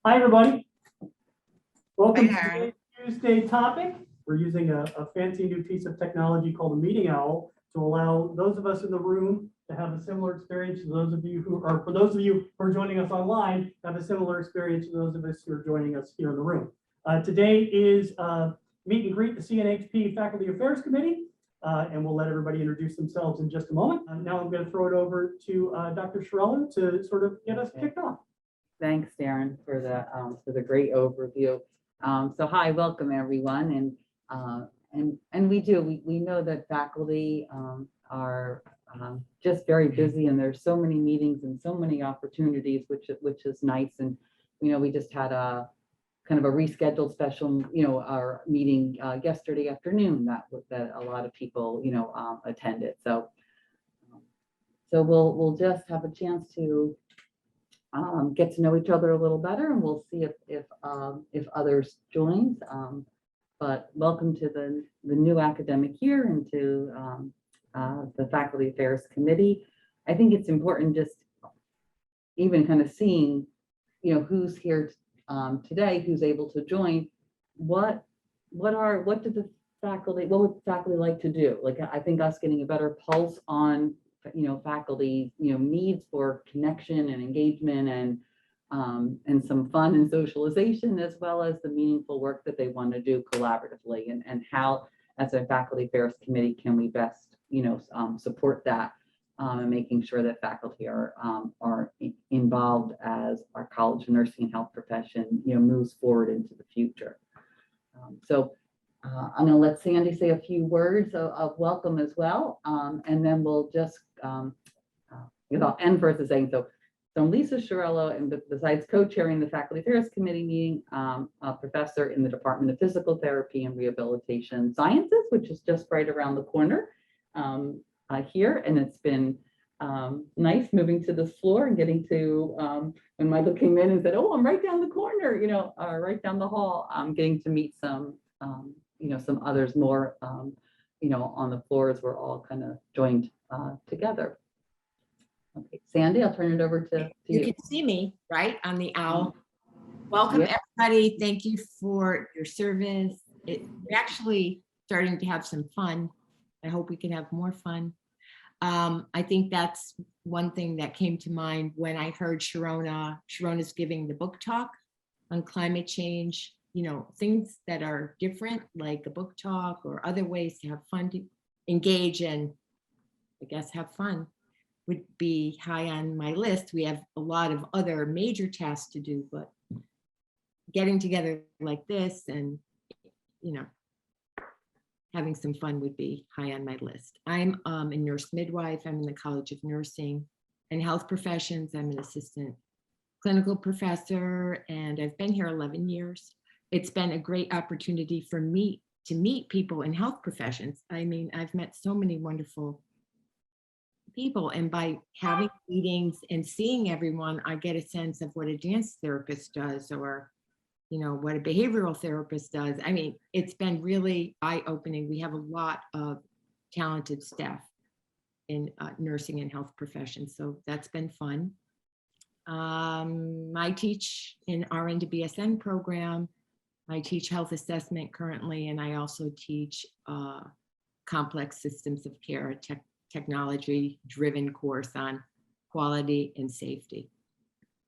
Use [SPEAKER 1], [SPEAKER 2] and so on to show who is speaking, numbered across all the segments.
[SPEAKER 1] Hi, everybody. Welcome
[SPEAKER 2] Hi,
[SPEAKER 1] to
[SPEAKER 2] Aaron.
[SPEAKER 1] today's Tuesday topic. We're using a fancy new piece of technology called a meeting owl to allow those of us in the room to have a similar experience to those of you who are, for those of you who are joining us online, have a similar experience to those of us who are joining us here in the room. Today is meet and greet the Cnhp Faculty Affairs Committee, and we'll let everybody introduce themselves in just a moment. Now I'm going to throw it over to Dr. Chiarello to sort of get us kicked off.
[SPEAKER 3] Thanks, Darren, for the great overview. So hi, welcome everyone, and we know that faculty are just very busy, and there's so many meetings and so many opportunities, which is nice. And we just had a kind of a rescheduled special our meeting yesterday afternoon that a lot of people attended. So we'll just have a chance to get to know each other a little better, and we'll see if others join. But welcome to the new academic year and to the Faculty Affairs Committee. I think it's important just even kind of seeing who's here today, who's able to join. What would faculty like to do? Like, I think us getting a better pulse on faculty needs for connection and engagement and some fun and socialization, as well as the meaningful work that they want to do collaboratively, and how as a Faculty Affairs Committee can we best support that, and making sure that faculty are involved as our college of nursing and health profession moves forward into the future. I'm going to let Sandy say a few words of welcome as well, and then we'll just I'll end first as saying, so I'm Lisa Chiarello, and besides co-chairing the Faculty Affairs Committee meeting, a professor in the Department of Physical Therapy and Rehabilitation Sciences, which is just right around the corner here. And it's been nice moving to this floor and getting to, when Michael came in and said, oh, I'm right down the corner, right down the hall, getting to meet some others more, on the floors. We're all kind of joined together. Okay, Sandy, I'll turn it over to you.
[SPEAKER 2] You can see me, right, on the owl. Welcome, everybody. Thank you for your service. We're actually starting to have some fun. I hope we can have more fun. I think that's one thing that came to mind when I heard Sharona's giving the book talk on climate change. Things that are different, like a book talk or other ways to have fun, to engage and I guess have fun, would be high on my list. We have a lot of other major tasks to do, but getting together like this and having some fun would be high on my list. I'm a nurse midwife. I'm in the College of Nursing and Health Professions. I'm an assistant clinical professor, and I've been here 11 years. It's been a great opportunity for me to meet people in health professions. I mean, I've met so many wonderful people, and by having meetings and seeing everyone, I get a sense of what a dance therapist does, or what a behavioral therapist does. I mean, it's been really eye-opening. We have a lot of talented staff in nursing and health professions, so that's been fun. I teach in RN-BSN program. I teach health assessment currently, and I also teach complex systems of care, a technology-driven course on quality and safety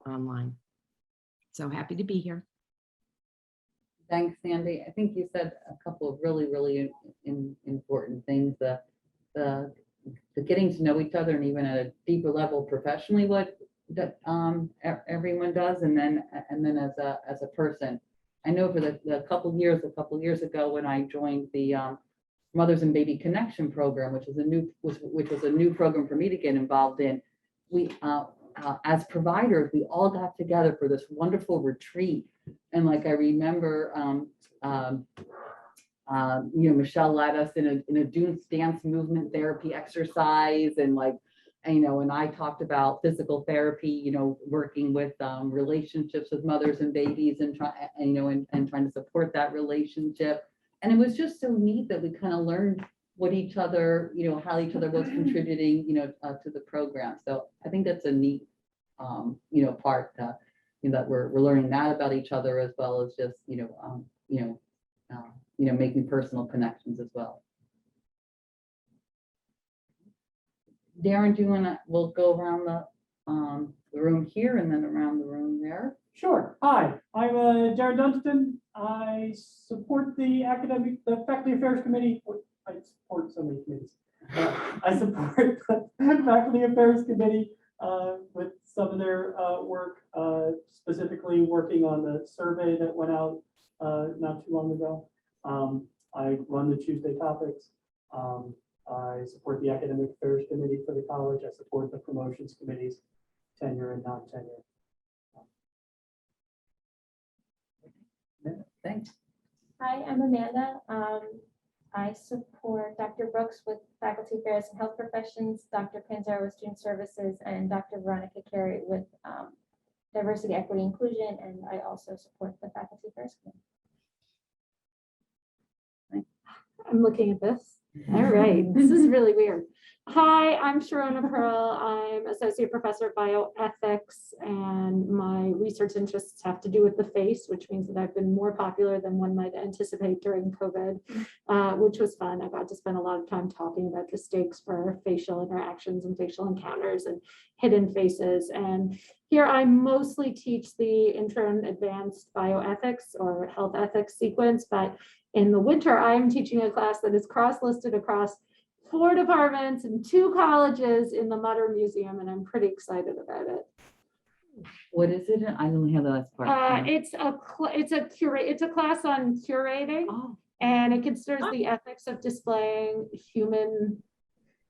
[SPEAKER 2] online. So happy to be here.
[SPEAKER 3] Thanks, Sandy. I think you said a couple of really important things. The getting to know each other, and even at a deeper level professionally, what that everyone does, and then as a person. I know for a couple years ago when I joined the Mothers and Baby Connection program, which was a new program for me to get involved in. We as providers, we all got together for this wonderful retreat, and like I remember, Michelle led us in a dance movement therapy exercise, and and I talked about physical therapy, working with relationships with mothers and babies, and trying to support that relationship. And it was just so neat that we kind of learned what each other, how each other was contributing, to the program. So I think that's a neat, part that we're learning that about each other, as well as just, making personal connections as well. Darren, do you want to, we'll go around the room here and then around the room there.
[SPEAKER 1] Sure. Hi, I'm Jared Dunstan. I support the Faculty Affairs Committee. I support so many committees. I support the Faculty Affairs Committee with some of their work, specifically working on the survey that went out not too long ago. I run the Tuesday topics. I support the Academic Affairs Committee for the college. I support the promotions committees, tenure and non-tenure.
[SPEAKER 3] Thanks.
[SPEAKER 4] Hi, I'm Amanda. I support Dr. Brooks with Faculty Affairs and Health Professions, Dr. Panzaro with Student Services, and Dr. Veronica Carey with Diversity, Equity, Inclusion, and I also support the Faculty Affairs Committee.
[SPEAKER 5] I'm looking at this. All right, this is really weird. Hi, I'm Sharona Pearl. I'm Associate Professor of Bioethics, and my research interests have to do with the face, which means that I've been more popular than one might anticipate during COVID, which was fun. I got to spend a lot of time talking about the stakes for facial interactions and facial encounters and hidden faces. And here I mostly teach the intro and advanced bioethics or health ethics sequence, but in the winter, I'm teaching a class that is cross-listed across 4 departments and 2 colleges in the Mutter Museum, and I'm pretty excited about it.
[SPEAKER 3] What is it? I only have the last part.
[SPEAKER 5] It's a class on curating,
[SPEAKER 3] Oh,
[SPEAKER 5] and it considers the ethics of displaying human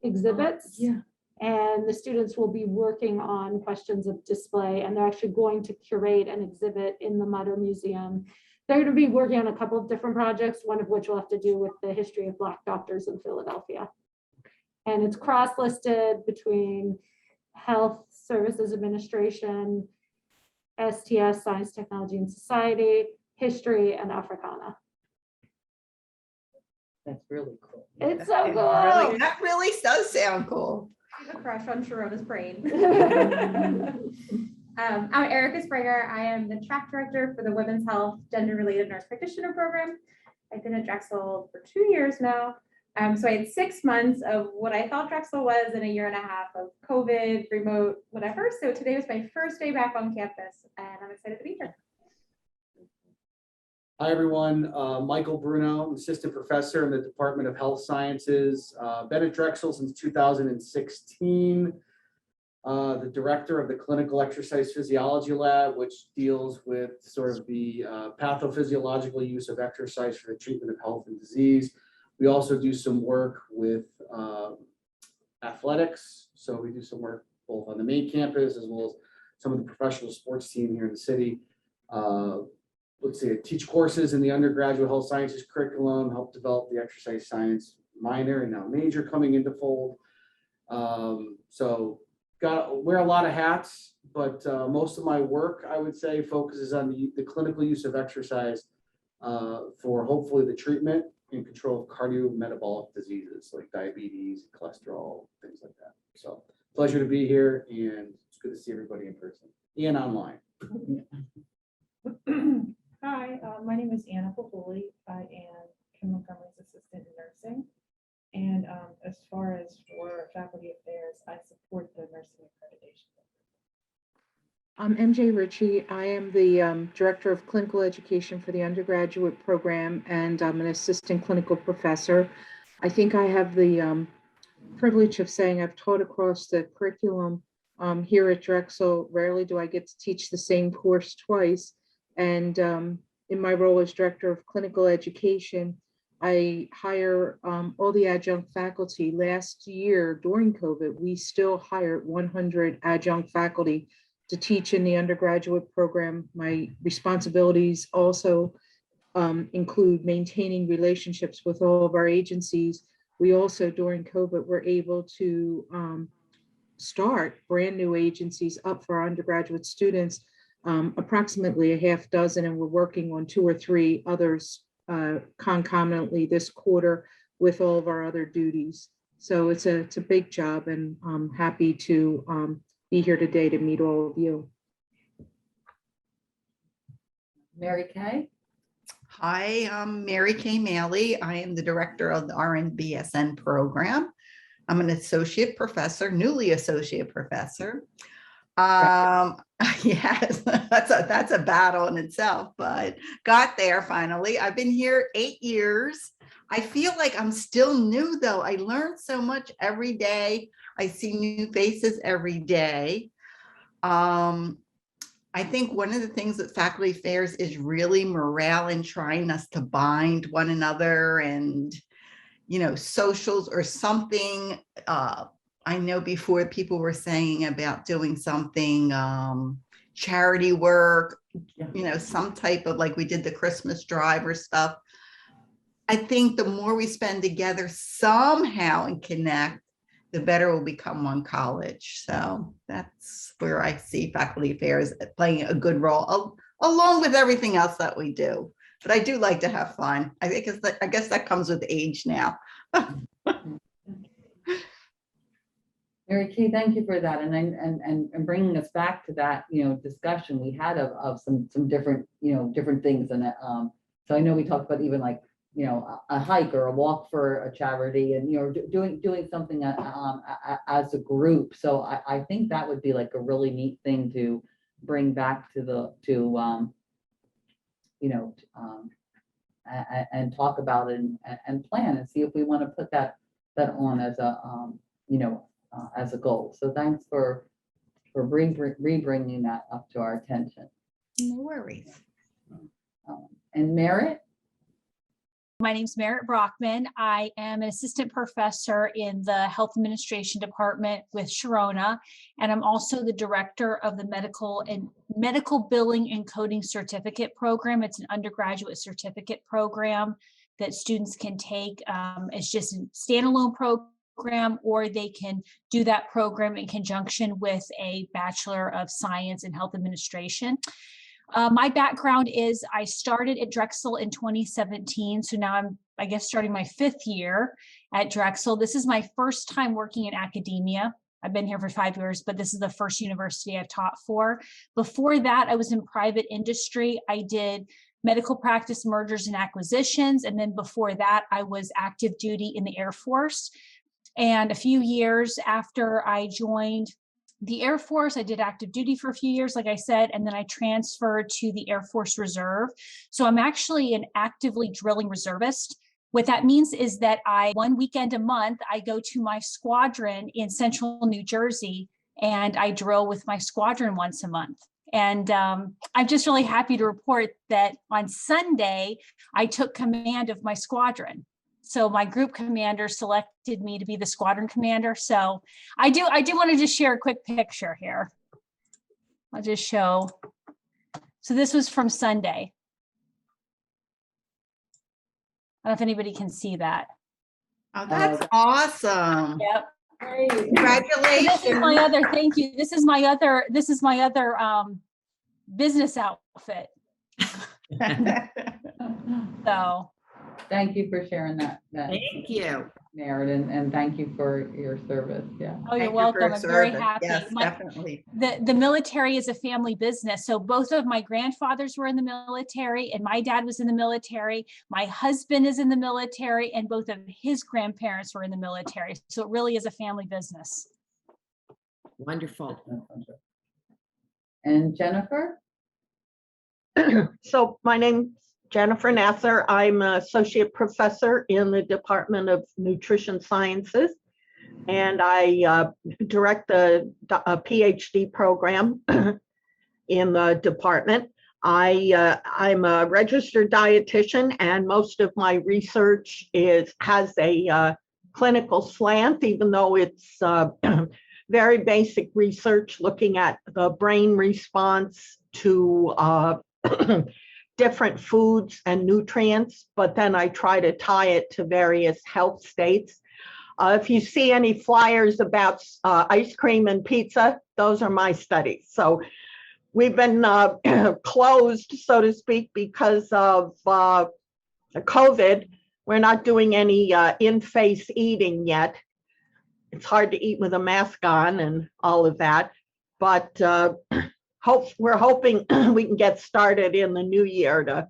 [SPEAKER 5] exhibits.
[SPEAKER 3] yeah.
[SPEAKER 5] And the students will be working on questions of display, and they're actually going to curate an exhibit in the Mutter Museum. They're going to be working on a couple of different projects, one of which will have to do with the history of Black doctors in Philadelphia. And it's cross-listed between Health Services Administration, STS, Science, Technology, and Society, History, and Africana.
[SPEAKER 3] That's really cool.
[SPEAKER 5] It's so cool.
[SPEAKER 6] That really does sound cool.
[SPEAKER 4] I have a crush on Sharona's brain. I'm Erica Springer. I am the track director for the Women's Health Gender-Related Nurse Practitioner Program. I've been at Drexel for 2 years now. So I had 6 months of what I thought Drexel was in a year and a half of COVID, remote, whatever. So today was my first day back on campus, and I'm excited to be here.
[SPEAKER 7] Hi, everyone. Michael Bruno, Assistant Professor in the Department of Health Sciences. Been at Drexel since 2016. The Director of the Clinical Exercise Physiology Lab, which deals with sort of the pathophysiological use of exercise for the treatment of health and disease. We also do some work with athletics. So we do some work both on the main campus as well as some of the professional sports team here in the city. Let's see, I teach courses in the undergraduate health sciences curriculum, help develop the exercise science minor and now major coming into fold. So wear a lot of hats, but most of my work, I would say, focuses on the clinical use of exercise for hopefully the treatment and control of cardiometabolic diseases like diabetes, cholesterol, things like that. So pleasure to be here, and it's good to see everybody in person and online.
[SPEAKER 8] Hi, my name is Anna Popoli. I am Kim Montgomery's assistant in nursing. And as far as for faculty affairs, I support the nursing accreditation.
[SPEAKER 9] I'm MJ Ritchie. I am the Director of Clinical Education for the undergraduate program, and I'm an assistant clinical professor. I think I have the privilege of saying I've taught across the curriculum here at Drexel. Rarely do I get to teach the same course twice. And in my role as Director of Clinical Education, I hire all the adjunct faculty. Last year during COVID, we still hired 100 adjunct faculty to teach in the undergraduate program. My responsibilities also include maintaining relationships with all of our agencies. We also, during COVID, were able to start brand new agencies up for our undergraduate students, approximately a half dozen, and we're working on 2 or 3 others concomitantly this quarter with all of our other duties. So it's a big job, and I'm happy to be here today to meet all of you.
[SPEAKER 3] Mary Kay?
[SPEAKER 6] Hi, I'm Mary Kay Maley. I am the director of the RN-BSN program. I'm an associate professor, newly associate professor. Yes, that's a battle in itself, but got there finally. I've been here 8 years. I feel like I'm still new though. I learn so much every day. I see new faces every day. I think one of the things with faculty affairs is really morale and trying us to bind one another and, you know, socials or something. I know before people were saying about doing something, charity work, you know, some type of, like we did the Christmas drive or stuff. I think the more we spend together somehow and connect, the better we'll become one college. So that's where I see faculty affairs playing a good role, along with everything else that we do. But I do like to have fun. I guess that comes with age now.
[SPEAKER 3] Mary Kay, thank you for that. And bringing us back to that, you know, discussion we had of some different, you know, different things. And so I know we talked about even like, you know, a hike or a walk for a charity and, you know, doing something as a group. So I think that would be like a really neat thing to bring back to you know, and talk about it and plan and see if we want to put that on as a, you know, as a goal. So thanks for re-bringing that up to our attention.
[SPEAKER 6] No worries.
[SPEAKER 3] And Merritt?
[SPEAKER 10] My name's Merritt Brockman. I am an assistant professor in the health administration department with Sharona, and I'm also the director of the medical billing and coding certificate program. It's an undergraduate certificate program that students can take. It's just a standalone program, or they can do that program in conjunction with a Bachelor of Science in Health Administration. My background is I started at Drexel in 2017. So now I'm, I guess, starting my 5th year at Drexel. This is my first time working in academia. I've been here for 5 years, but this is the first university I've taught for. Before that, I was in private industry. I did medical practice mergers and acquisitions. And then before that, I was active duty in the Air Force. And a few years after I joined the Air Force, I did active duty for a few years, like I said, and then I transferred to the Air Force Reserve. So I'm actually an actively drilling reservist. What that means is that one weekend a month, I go to my squadron in central New Jersey and I drill with my squadron once a month. And I'm just really happy to report that on Sunday, I took command of my squadron. So my group commander selected me to be the squadron commander. So I do want to just share a quick picture here. I'll just show. So this was from Sunday. I don't know if anybody can see that.
[SPEAKER 6] Oh, that's awesome.
[SPEAKER 10] Yep.
[SPEAKER 6] Congratulations.
[SPEAKER 10] This is my other, thank you. This is my other business outfit. So.
[SPEAKER 3] Thank you for sharing that.
[SPEAKER 2] Thank you.
[SPEAKER 3] Merritt, and thank you for your service. Yeah.
[SPEAKER 10] Oh, you're
[SPEAKER 6] Thank you for
[SPEAKER 10] welcome.
[SPEAKER 6] your
[SPEAKER 10] I'm very
[SPEAKER 6] service.
[SPEAKER 10] happy.
[SPEAKER 6] Yes, definitely.
[SPEAKER 10] The military is a family business. So both of my grandfathers were in the military and my dad was in the military. My husband is in the military and both of his grandparents were in the military. So it really is a family business.
[SPEAKER 2] Wonderful.
[SPEAKER 3] And Jennifer?
[SPEAKER 11] So my name's Jennifer Nasser. I'm an associate professor in the Department of Nutrition Sciences, and I direct a PhD program in the department. I'm a registered dietitian, and most of my research has a clinical slant, even though it's very basic research looking at the brain response to different foods and nutrients, but then I try to tie it to various health states. If you see any flyers about ice cream and pizza, those are my studies. So we've been closed, so to speak, because of COVID. We're not doing any in-face eating yet. It's hard to eat with a mask on and all of that, but we're hoping we can get started in the new year to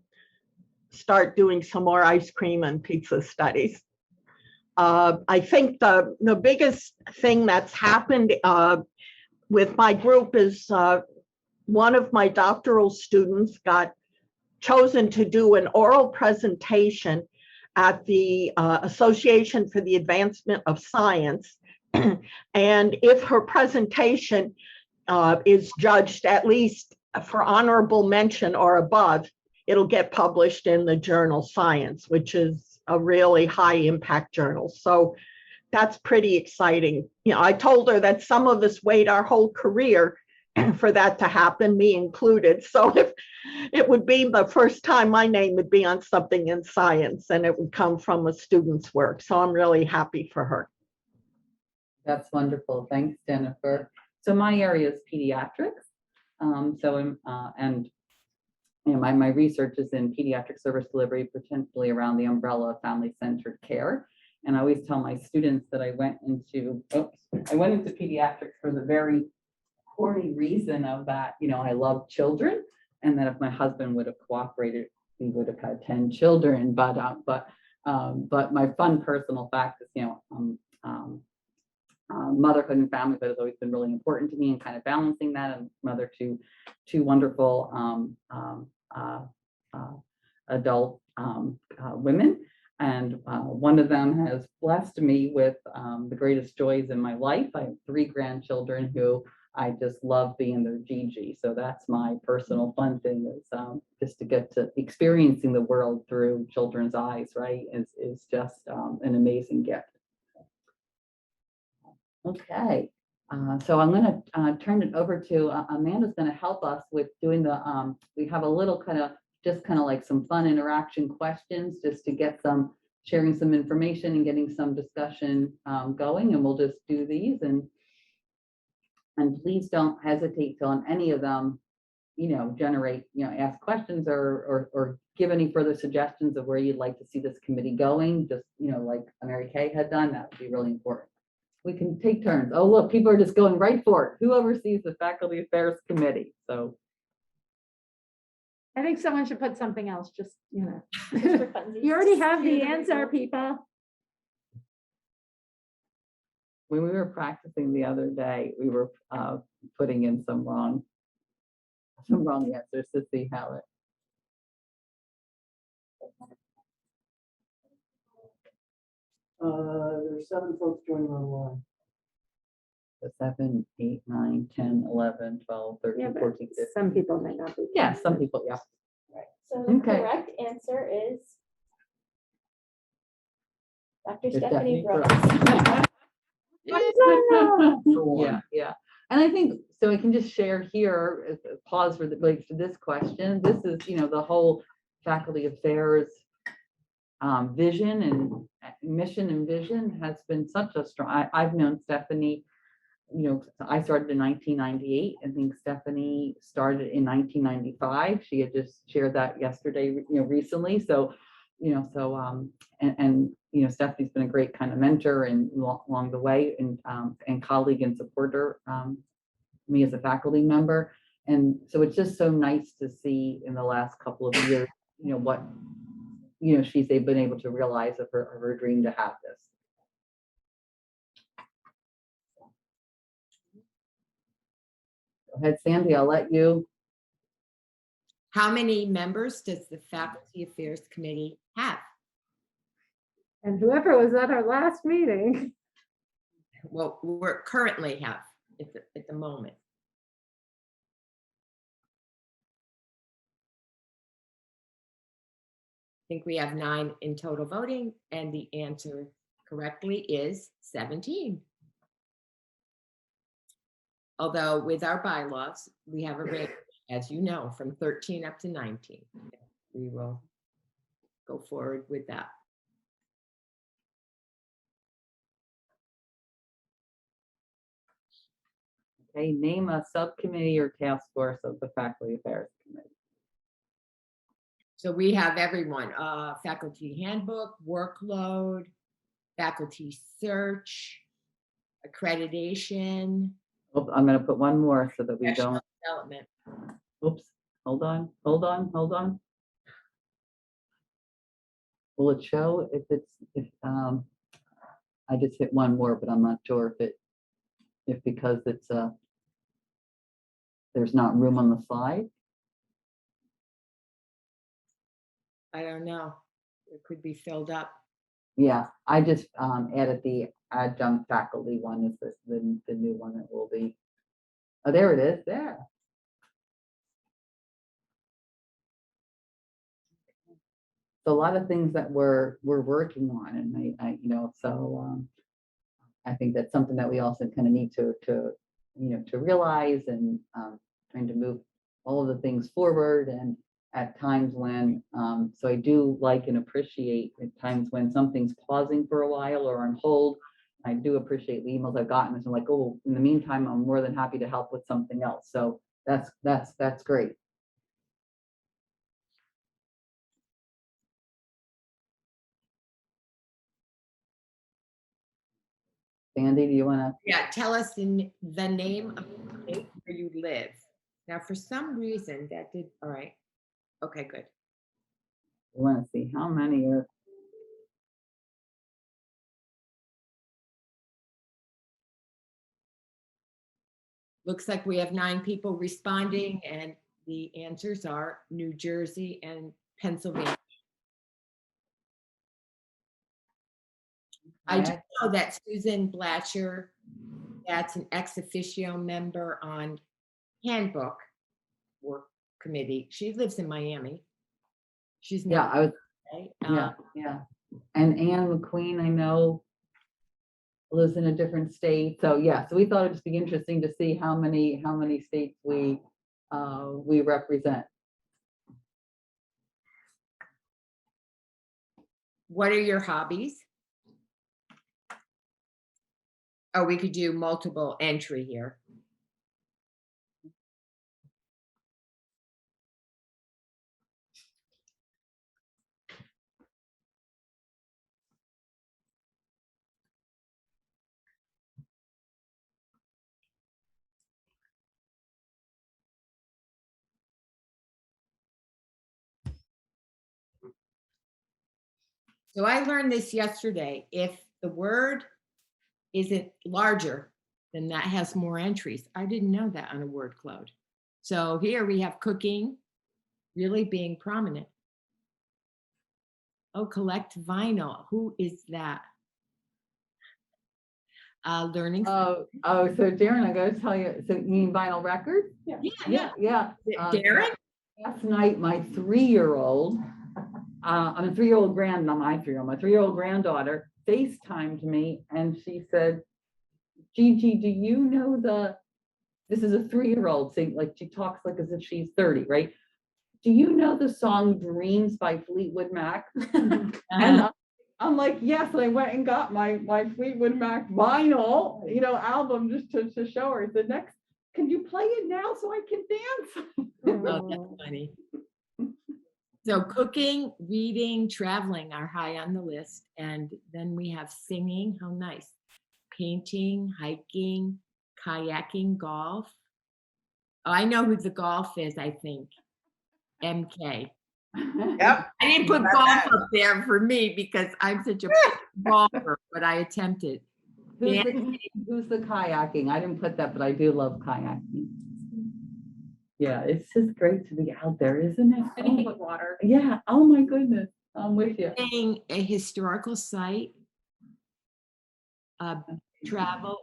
[SPEAKER 11] start doing some more ice cream and pizza studies. I think the biggest thing that's happened with my group is one of my doctoral students got chosen to do an oral presentation at the Association for the Advancement of Science. And if her presentation is judged at least for honorable mention or above, it'll get published in the journal Science, which is a really high impact journal. So that's pretty exciting. You know, I told her that some of us wait our whole career for that to happen, me included. So if it would be the first time my name would be on something in Science, and it would come from a student's work. So I'm really happy for her.
[SPEAKER 3] That's wonderful. Thanks, Jennifer. So my area is pediatrics. You know, my research is in pediatric service delivery, potentially around the umbrella of family-centered care. And I always tell my students that I went into pediatrics for the very corny reason of that, you know, I love children, and that if my husband would have cooperated, we would have had 10 children. But my fun personal fact is, you know, motherhood and family has always been really important to me, and kind of balancing that. I'm mother to two wonderful adult women, and one of them has blessed me with the greatest joys in my life. I have 3 grandchildren who I just love being their Gigi. So that's my personal fun thing, is just to get to experiencing the world through children's eyes, right? Is just an amazing gift. Okay, so I'm going to turn it over to Amanda's going to help us with doing the, we have a little kind of like some fun interaction questions, just to get some, sharing some information and getting some discussion going, and we'll just do these, and please don't hesitate to, on any of them, you know, generate, you know, ask questions or give any further suggestions of where you'd like to see this committee going. Just, you know, like Mary Kay had done, that would be really important. We can take turns. Oh, look, people are just going right for it. Who oversees the Faculty Affairs Committee? So
[SPEAKER 5] I think someone should put something else, just, you know.
[SPEAKER 8] For funsies.
[SPEAKER 5] You already have the answer, people.
[SPEAKER 3] when we were practicing the other day, we were putting in some wrong answers to see how it.
[SPEAKER 1] There's 7 folks joining online.
[SPEAKER 3] 7, 8, 9, 10, 11, 12, 13,
[SPEAKER 5] Yeah, but
[SPEAKER 3] 14, 15.
[SPEAKER 5] some people may not be.
[SPEAKER 3] Yeah, some people, yeah.
[SPEAKER 8] Right. So the
[SPEAKER 3] Okay.
[SPEAKER 8] correct answer is Dr.
[SPEAKER 3] It's
[SPEAKER 8] Stephanie
[SPEAKER 3] definitely
[SPEAKER 8] Brooks.
[SPEAKER 3] Yeah, yeah. And I think, so I can just share here, pause for this question. This is, the whole faculty affairs vision and mission and vision has been such a strong, I've known Stephanie, I started in 1998. I think Stephanie started in 1995. She had just shared that yesterday, recently. So, Stephanie's been a great kind of mentor and along the way, and colleague and supporter, me as a faculty member. And so it's just so nice to see in the last couple of years, what, she's been able to realize of her dream to have this. Go ahead, Sandy, I'll let you.
[SPEAKER 2] How many members does the Faculty Affairs Committee have?
[SPEAKER 5] And whoever was at our last meeting.
[SPEAKER 2] Well, we're currently have at the moment. I think we have 9 in total voting, and the answer correctly is 17. Although with our bylaws, we have a range, as you know, from 13 up to 19. We will go forward with that.
[SPEAKER 3] Okay, name a subcommittee or task force of the Faculty Affairs Committee.
[SPEAKER 2] So we have everyone, faculty handbook, workload, faculty search, accreditation,
[SPEAKER 3] Oh, I'm gonna put one more so that we
[SPEAKER 2] Professional
[SPEAKER 3] don't,
[SPEAKER 2] development.
[SPEAKER 3] oops, hold on. Will it show if I just hit one more, but I'm not sure if because it's, there's not room on the slide.
[SPEAKER 2] I don't know. It could be filled up.
[SPEAKER 3] Yeah, I just added the adjunct faculty one is the new one that will be. Oh, there it is, there. So a lot of things that we're working on, and I so I think that's something that we also kind of need to realize, and trying to move all of the things forward. And at times when, so I do like and appreciate at times when something's pausing for a while or on hold. I do appreciate the emails I've gotten. It's like, oh, in the meantime, I'm more than happy to help with something else. So that's great. Sandy, do you want to?
[SPEAKER 2] Yeah, tell us the name of the place where you live. Now, for some reason that did, all right. Okay, good.
[SPEAKER 3] We want to see how many are.
[SPEAKER 2] Looks like we have 9 people responding, and the answers are New Jersey and Pennsylvania. I do know that Susan Blatcher, that's an ex officio member on Handbook work committee. She lives in Miami. She's
[SPEAKER 3] Yeah,
[SPEAKER 2] not.
[SPEAKER 3] I was.
[SPEAKER 2] Okay.
[SPEAKER 3] Yeah. And Anne McQueen, I know, lives in a different state. So yeah, so we thought it'd just be interesting to see how many states we represent.
[SPEAKER 2] What are your hobbies? Oh, we could do multiple entry here. So I learned this yesterday. If the word isn't larger, then that has more entries. I didn't know that on a word cloud. So here we have cooking really being prominent. Oh, collect vinyl. Who is that? Learning.
[SPEAKER 3] So Darren, I gotta tell you, so you mean vinyl records?
[SPEAKER 2] Yeah.
[SPEAKER 3] Darren? Last night, my 3-year-old, I'm a 3-year-old not my 3-year-old, my 3-year-old granddaughter FaceTimed me and she said, Gigi, do you know this is a 3-year-old saying, like, she talks like as if she's 30, right? Do you know the song Dreams by Fleetwood Mac? And I'm like, yes, and I went and got my Fleetwood Mac vinyl, album just to show her. The next, can you play it now so I can dance?
[SPEAKER 2] Oh, that's funny. So cooking, reading, traveling are high on the list. And then we have singing. How nice. Painting, hiking, kayaking, golf. Oh, I know who the golf is, I think. MK.
[SPEAKER 6] Yep.
[SPEAKER 2] I didn't put golf up there for me because I'm such a golfer, but I attempted.
[SPEAKER 3] Who's the kayaking? I didn't put that, but I do love kayaking. Yeah, it's just great to be out there, isn't it?
[SPEAKER 4] Anything with water.
[SPEAKER 3] Yeah. Oh my goodness. I'm with you.
[SPEAKER 2] A historical site, travel,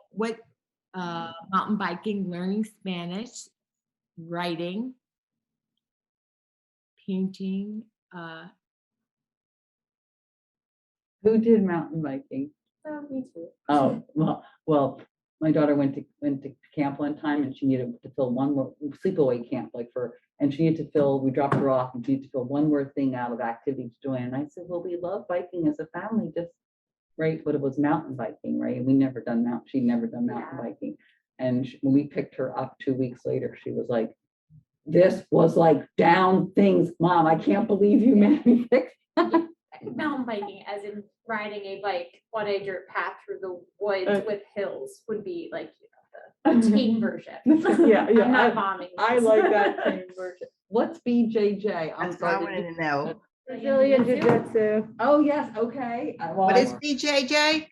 [SPEAKER 2] mountain biking, learning Spanish, writing, painting.
[SPEAKER 3] Who did mountain biking?
[SPEAKER 4] Me too.
[SPEAKER 3] Oh, well, my daughter went to camp one time and she needed to fill one more sleepaway camp, and she needed to fill, we dropped her off and she needed to fill one more thing out of activity to join. And I said, well, we love biking as a family, just right. But it was mountain biking, right? She'd never done mountain biking. And when we picked her up 2 weeks later, she was like, this was like down things, Mom. I can't believe you made me pick that.
[SPEAKER 4] Mountain biking, as in riding a bike on a dirt path through the woods with hills, would be like A tame version.
[SPEAKER 3] Yeah, yeah,
[SPEAKER 4] I'm not bombing.
[SPEAKER 3] I
[SPEAKER 4] this.
[SPEAKER 3] like that tame version. What's BJJ? I'm
[SPEAKER 6] That's what I
[SPEAKER 3] sorry.
[SPEAKER 6] wanted to know.
[SPEAKER 5] Brazilian Jiu-Jitsu.
[SPEAKER 3] Oh, yes, okay.
[SPEAKER 6] What is BJJ?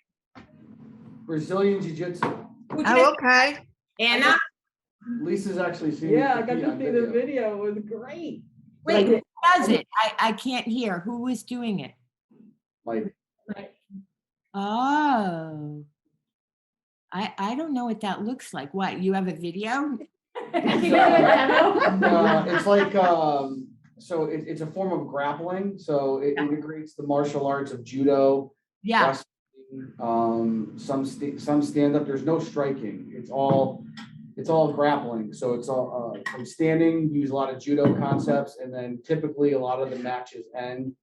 [SPEAKER 7] Brazilian Jiu-Jitsu.
[SPEAKER 6] Oh, okay.
[SPEAKER 2] Anna,
[SPEAKER 7] Lisa's actually seen. it
[SPEAKER 3] Yeah,
[SPEAKER 7] for
[SPEAKER 3] I got
[SPEAKER 7] Pete
[SPEAKER 3] to
[SPEAKER 7] on
[SPEAKER 3] see the video. It was great.
[SPEAKER 2] wait, who does it? I can't hear. Who was doing it?
[SPEAKER 7] Like,
[SPEAKER 2] Oh. I don't know what that looks like. What, you have a video?
[SPEAKER 7] it's like, so it's a form of grappling. So it integrates the martial arts of judo,
[SPEAKER 2] Yeah,
[SPEAKER 7] wrestling, some stand up. There's no striking. It's all grappling. So it's all from standing. Use a lot of judo concepts, and then typically a lot of the matches end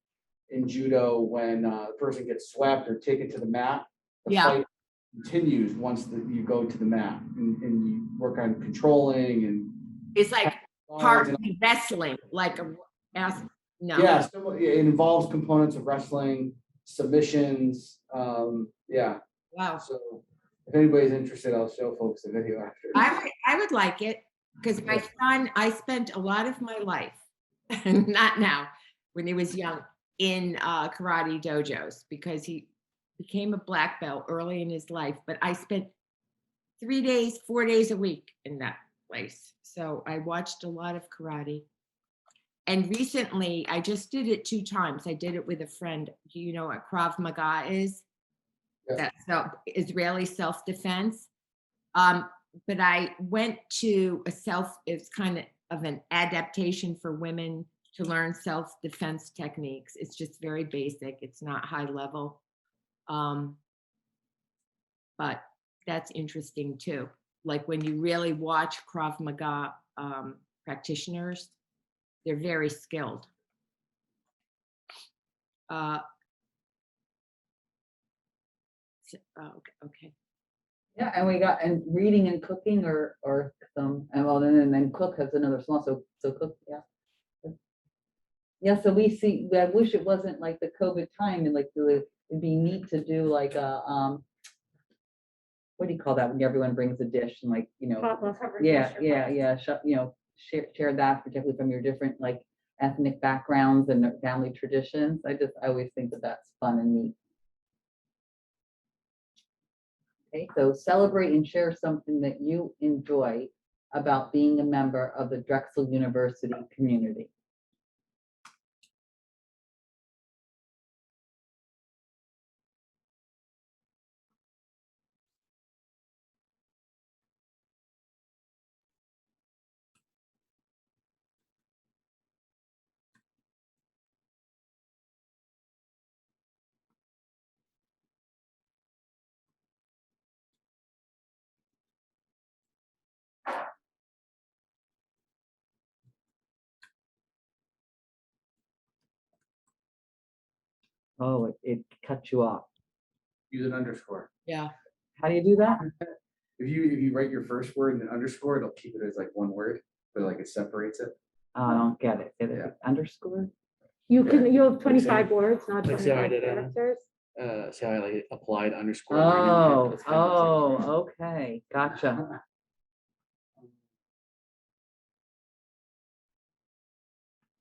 [SPEAKER 7] in judo when the person gets swept or taken to the mat. The
[SPEAKER 2] Yeah.
[SPEAKER 7] fight continues once you go to the mat, and you work on controlling and
[SPEAKER 2] it's like
[SPEAKER 7] guards
[SPEAKER 2] part
[SPEAKER 7] and-
[SPEAKER 2] wrestling, like no.
[SPEAKER 7] Yeah, so it involves components of wrestling, submissions. Yeah.
[SPEAKER 2] Wow.
[SPEAKER 7] So if anybody's interested, I'll show folks the video after.
[SPEAKER 2] I would like it because my son, I spent a lot of my life, not now, when he was young, in karate dojos because he became a black belt early in his life. But I spent 3 days, 4 days a week in that place. So I watched a lot of karate. And recently, I just did it 2 times. I did it with a friend. Do you know what Krav Maga is?
[SPEAKER 7] Yeah.
[SPEAKER 2] That's Israeli self-defense. But I went to it's kind of an adaptation for women to learn self-defense techniques. It's just very basic. It's not high level. But that's interesting too. Like when you really watch Krav Maga practitioners, they're very skilled. Okay.
[SPEAKER 3] Yeah, and we got, and reading and cooking or some, and well, then cook has another small, so cook, yeah. Yeah, so we see, I wish it wasn't like the COVID time and like, it'd be neat to do like a, what do you call that when everyone brings a dish and like,
[SPEAKER 5] Potluck.
[SPEAKER 3] yeah, share that particularly from your different like ethnic backgrounds and their family traditions. I always think that that's fun and neat. Okay, so celebrate and share something that you enjoy about being a member of the Drexel University community. Oh, it cut you off.
[SPEAKER 7] Use an underscore.
[SPEAKER 2] Yeah.
[SPEAKER 3] How do you do that?
[SPEAKER 7] If you write your first word and an underscore, it'll keep it as like one word, but like it separates it.
[SPEAKER 3] I don't get it.
[SPEAKER 7] Yeah.
[SPEAKER 3] Underscore?
[SPEAKER 5] You have 25 words, not
[SPEAKER 7] Like, see how I
[SPEAKER 5] 25
[SPEAKER 7] did,
[SPEAKER 5] characters.
[SPEAKER 7] See how I like applied underscore.
[SPEAKER 3] Okay, gotcha.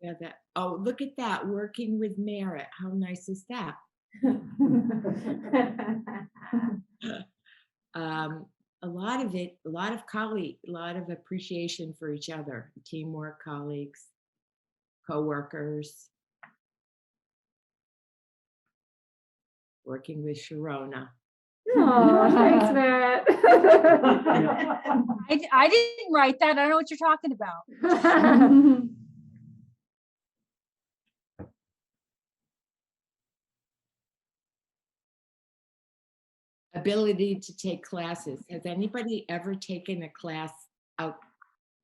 [SPEAKER 2] Yeah, look at that, working with merit. How nice is that? A lot of appreciation for each other, teamwork, colleagues, co-workers. Working with Sharona.
[SPEAKER 5] Oh, thanks, Matt.
[SPEAKER 10] I didn't write that. I don't know what you're talking about.
[SPEAKER 2] Ability to take classes. Has anybody ever taken a class out?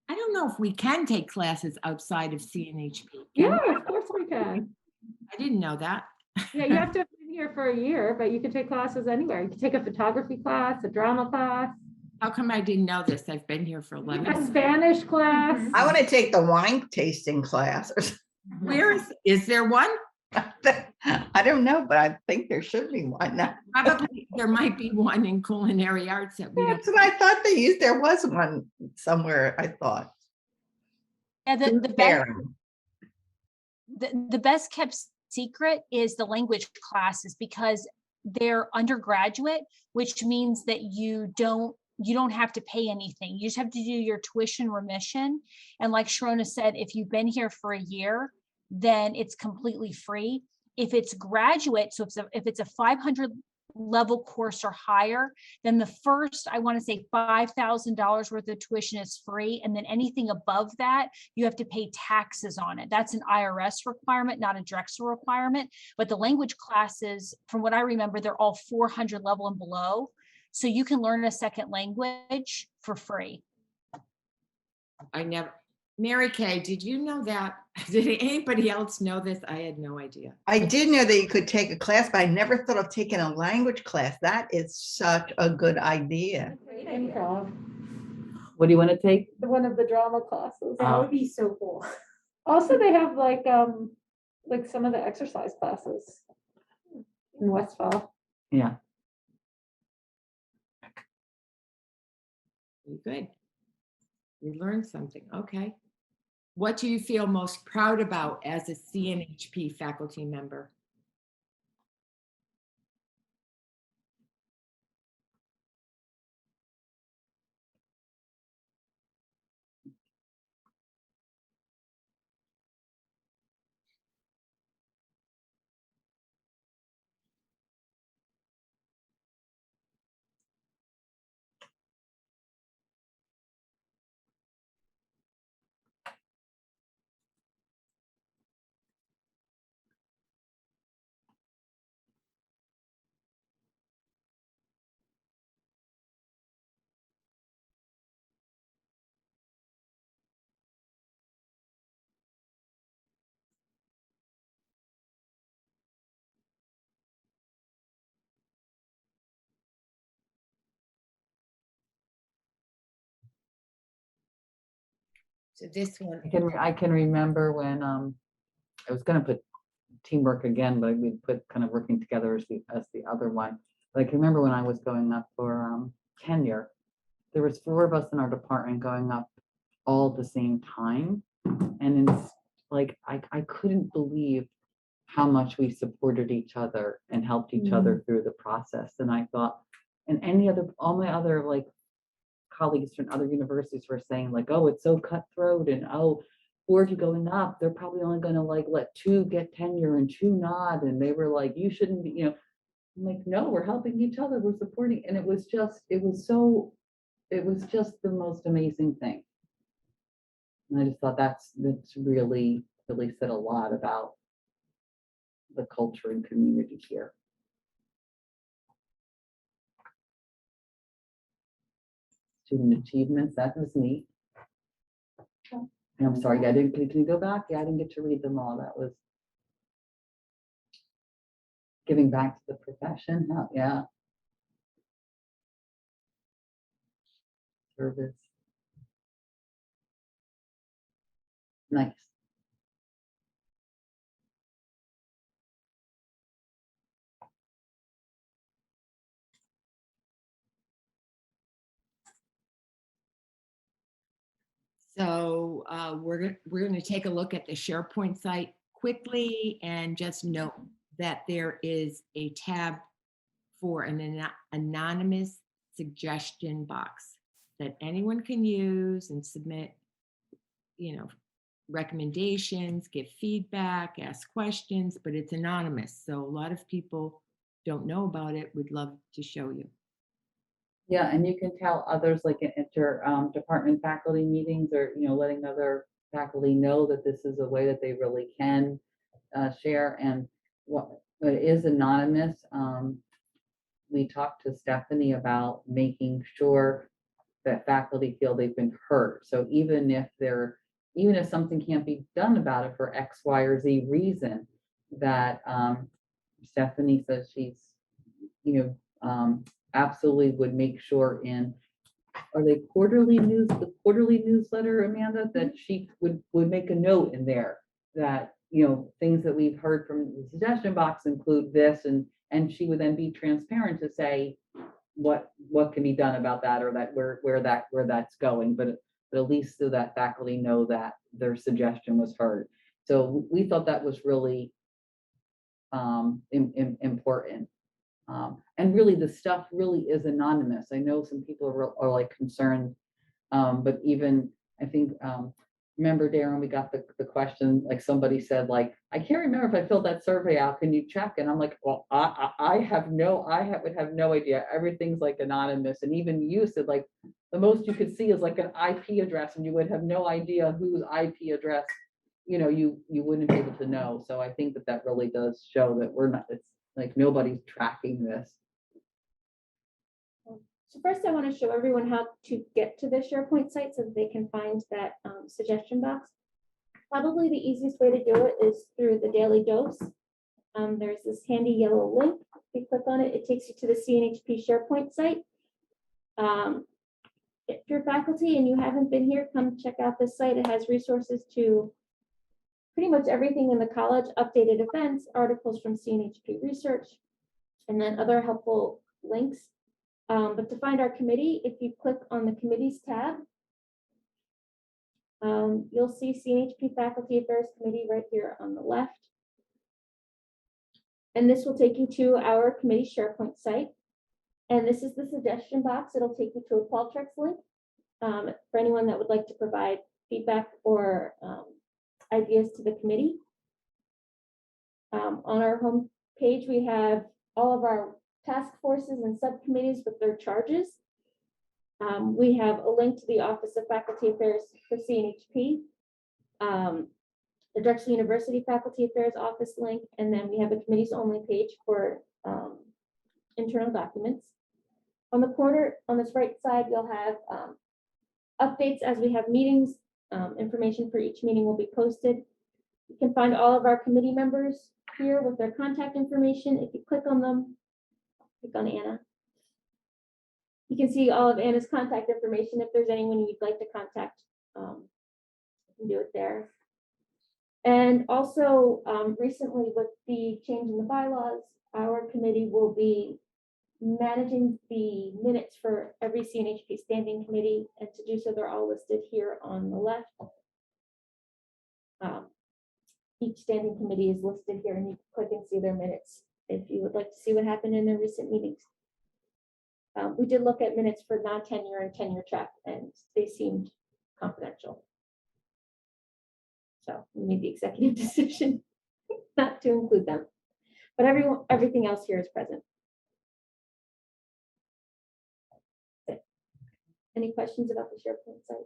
[SPEAKER 2] I don't know if we can take classes outside of Cnhp.
[SPEAKER 5] Yeah, of course we can.
[SPEAKER 2] I didn't know that.
[SPEAKER 5] Yeah, you have to have been here for a year, but you can take classes anywhere. You can take a photography class, a drama class,
[SPEAKER 2] How come I didn't know this? I've been here for 11
[SPEAKER 5] a
[SPEAKER 2] years.
[SPEAKER 5] Spanish class.
[SPEAKER 6] I want to take the wine tasting class.
[SPEAKER 2] Is there one?
[SPEAKER 6] I don't know, but I think there should be one.
[SPEAKER 2] Probably there might be one in culinary arts that we don't.
[SPEAKER 6] That's what I thought they used. There was one somewhere, I thought.
[SPEAKER 10] Yeah, the
[SPEAKER 6] Food
[SPEAKER 10] best,
[SPEAKER 6] pairing.
[SPEAKER 10] the best kept secret is the language classes because they're undergraduate, which means that you don't have to pay anything. You just have to do your tuition remission. And like Sharona said, if you've been here for a year, then it's completely free. If it's graduate, so if it's a 500 level course or higher, then the first, I want to say $5,000 worth of tuition is free. And then anything above that, you have to pay taxes on it. That's an IRS requirement, not a Drexel requirement. But the language classes, from what I remember, they're all 400 level and below. So you can learn a second language for free.
[SPEAKER 2] I never, Mary Kay, did you know that? Did anybody else know this? I had no idea.
[SPEAKER 6] I did know that you could take a class, but I never thought of taking a language class. That is such a good idea.
[SPEAKER 5] Improv,
[SPEAKER 3] What do you want to take?
[SPEAKER 5] one of the drama classes.
[SPEAKER 3] That would
[SPEAKER 4] be so cool.
[SPEAKER 5] Also, they have like some of the exercise classes in Westfall.
[SPEAKER 3] Yeah.
[SPEAKER 2] Good. We learned something. Okay. What do you feel most proud about as a CNHP faculty member? So this one,
[SPEAKER 3] I can remember when I was gonna put teamwork again, but we'd put kind of working together as the other one. But I can remember when I was going up for tenure, there was 4 of us in our department going up all at the same time. And it's like I couldn't believe how much we supported each other and helped each other through the process. And I thought, and all my other like colleagues from other universities were saying like, oh, it's so cutthroat, and oh, 4 of you going up, they're probably only going to like let 2 get tenure and 2 not. And they were like, you shouldn't be, I'm like, no, we're helping each other, we're supporting. And it was just the most amazing thing. And I just thought that's really, really said a lot about the culture and community here. Student achievements, that was neat. And I'm sorry, can you go back? Yeah, I didn't get to read them all. That was giving back to the profession. Oh, yeah. Service. Nice.
[SPEAKER 2] so we're going to take a look at the SharePoint site quickly and just note that there is a tab for an anonymous suggestion box that anyone can use and submit, recommendations, give feedback, ask questions, but it's anonymous. So a lot of people don't know about it. We'd love to show you.
[SPEAKER 3] Yeah, and you can tell others like in department faculty meetings or, letting other faculty know that this is a way that they really can share. And what it is anonymous. We talked to Stephanie about making sure that faculty feel they've been heard. So even if something can't be done about it for X, Y, or Z reason, that Stephanie says she's, absolutely would make sure are they the quarterly newsletter, Amanda, that she would make a note in there that things that we've heard from the suggestion box include this, and she would then be transparent to say what can be done about that, or that where that's going, but at least so that faculty know that their suggestion was heard. So we thought that was really important. And really, the stuff really is anonymous. I know some people are like concerned, but even I think, remember, Darren, we got the question, like somebody said, like, I can't remember if I filled that survey out. Can you check? And I'm like, well, I would have no idea. Everything's like anonymous. And even you said, like, the most you could see is like an IP address, and you would have no idea whose IP address, you wouldn't be able to know. So I think that really does show that we're not, it's like nobody's tracking this.
[SPEAKER 5] So first, I want to show everyone how to get to the SharePoint site so that they can find that suggestion box. Probably the easiest way to do it is through the daily dose. There's this handy yellow link. If you click on it, it takes you to the CNHP SharePoint site. If you're faculty and you haven't been here, come check out this site. It has resources to pretty much everything in the college, updated events, articles from CNHP research, and then other helpful links. But to find our committee, if you click on the committees tab, you'll see CNHP Faculty Affairs Committee right here on the left. And this will take you to our committee SharePoint site. And this is the suggestion box. It'll take you to a Qualtrics link for anyone that would like to provide feedback or ideas to the committee. On our home page, we have all of our task forces and subcommittees with their charges. We have a link to the Office of Faculty Affairs for CNHP, the Drexel University Faculty Affairs Office link, and then we have a committees only page for internal documents. On the corner, on this right side, you'll have updates as we have meetings. Information for each meeting will be posted. You can find all of our committee members here with their contact information. If you click on them, click on Anna. You can see all of Anna's contact information. If there's anyone you'd like to contact, you can do it there. And also recently with the change in the bylaws, our committee will be managing the minutes for every CNHP standing committee, and to do so, they're all listed here on the left. Each standing committee is listed here, and you can click and see their minutes if you would like to see what happened in their recent meetings. We did look at minutes for non-tenure and tenure track, and they seemed confidential. So we made the executive decision not to include them, but everything else here is present. Okay. Any questions about the SharePoint site?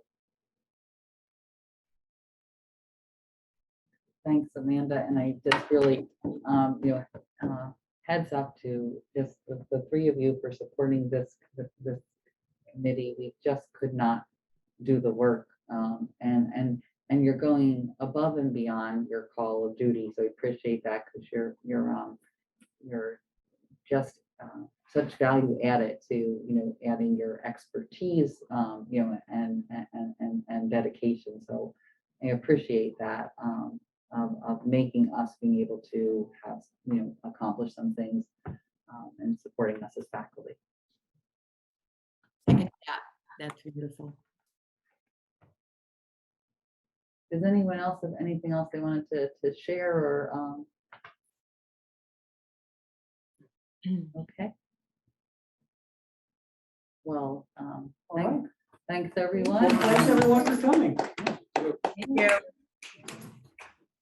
[SPEAKER 3] Thanks, Amanda. And I just really, heads up to just the three of you for supporting this committee. We just could not do the work, and you're going above and beyond your call of duty. So I appreciate that, because you're just such value added to adding your expertise, and dedication. So I appreciate that. Of making us being able to have, accomplish some things and supporting us as faculty.
[SPEAKER 2] Second that. That's wonderful.
[SPEAKER 3] Does anyone else have anything else they wanted to share or? Okay. Well, thanks everyone.
[SPEAKER 1] Well, thanks everyone for coming.
[SPEAKER 6] Thank you.